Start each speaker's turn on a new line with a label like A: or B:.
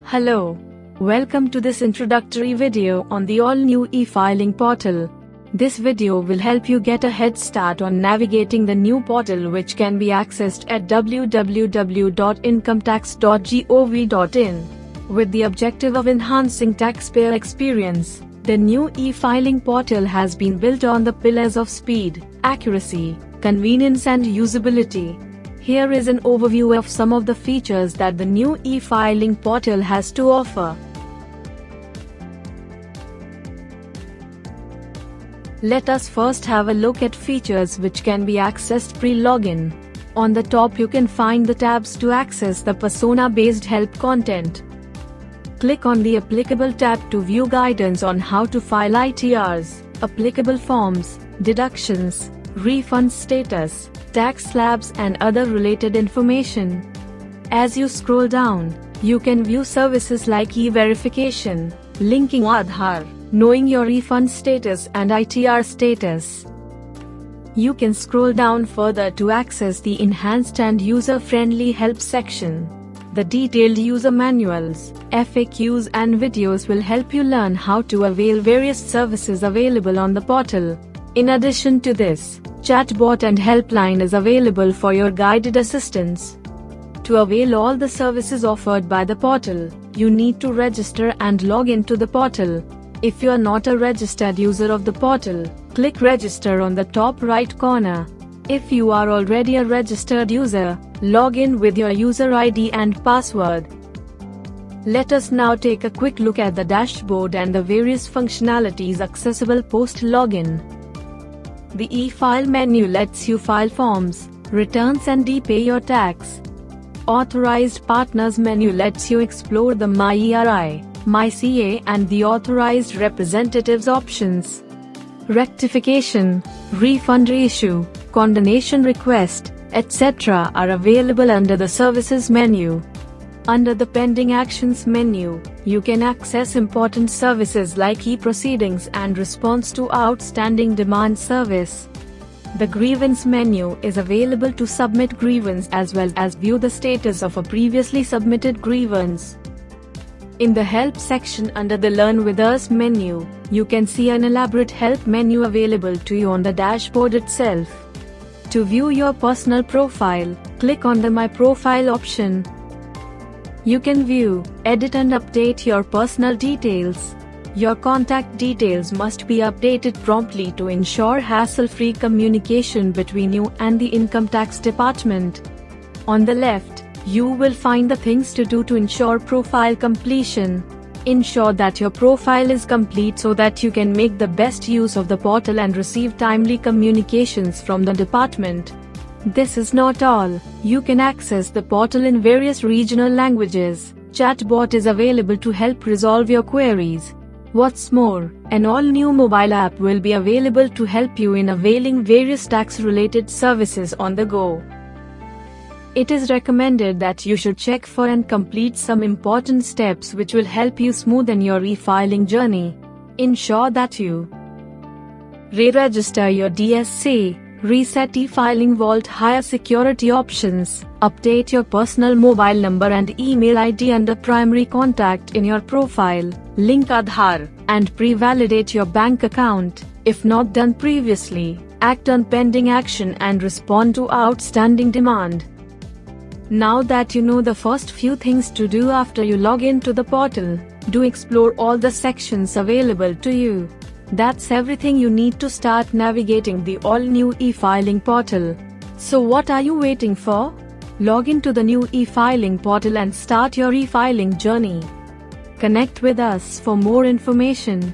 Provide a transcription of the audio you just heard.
A: Hello. Welcome to this introductory video on the all-new e-filing portal. This video will help you get a head start on navigating the new portal, which can be accessed at www.incometax.gov.in. With the objective of enhancing taxpayer experience, the new e-filing portal has been built on the pillars of speed, accuracy, convenience and usability. Here is an overview of some of the features that the new e-filing portal has to offer. Let us first have a look at features which can be accessed pre-login. On the top you can find the tabs to access the persona-based help content. Click on the applicable tab to view guidance on how to file ITRs, applicable forms, deductions, refund status, tax slabs and other related information. As you scroll down, you can view services like e-verification, linking Aadhaar, knowing your refund status and ITR status. You can scroll down further to access the enhanced and user-friendly help section. The detailed user manuals, FAQs and videos will help you learn how to avail various services available on the portal. In addition to this, chatbot and helpline is available for your guided assistance. To avail all the services offered by the portal, you need to register and log into the portal. If you are not a registered user of the portal, click register on the top right corner. If you are already a registered user, log in with your user ID and password. Let us now take a quick look at the dashboard and the various functionalities accessible post-login. The e-file menu lets you file forms, returns and e-pay your tax. Authorized Partners menu lets you explore the MyERI, MyCA and the Authorized Representatives options. Rectification, refund reissue, condonation request, etc. are available under the Services menu. Under the Pending Actions menu, you can access important services like e-proceedings and response to outstanding demand service. The Grievance menu is available to submit grievance as well as view the status of a previously submitted grievance. In the Help section under the Learn with Us menu, you can see an elaborate help menu available to you on the dashboard itself. To view your personal profile, click on the My Profile option. You can view, edit and update your personal details. Your contact details must be updated promptly to ensure hassle-free communication between you and the Income Tax Department. On the left, you will find the things to do to ensure profile completion. Ensure that your profile is complete so that you can make the best use of the portal and receive timely communications from the department. This is not all. You can access the portal in various regional languages. Chatbot is available to help resolve your queries. What's more, an all-new mobile app will be available to help you in availing various tax-related services on the go. It is recommended that you should check for and complete some important steps which will help you smoothen your e-filing journey. Ensure that you re-register your DSC, reset e-filing vault higher security options, update your personal mobile number and email ID under primary contact in your profile, link Aadhaar, and pre-validate your bank account, if not done previously. Act on pending action and respond to outstanding demand. Now that you know the first few things to do after you log into the portal, do explore all the sections available to you. That's everything you need to start navigating the all-new e-filing portal. So what are you waiting for? Log into the new e-filing portal and start your e-filing journey. Connect with us for more information.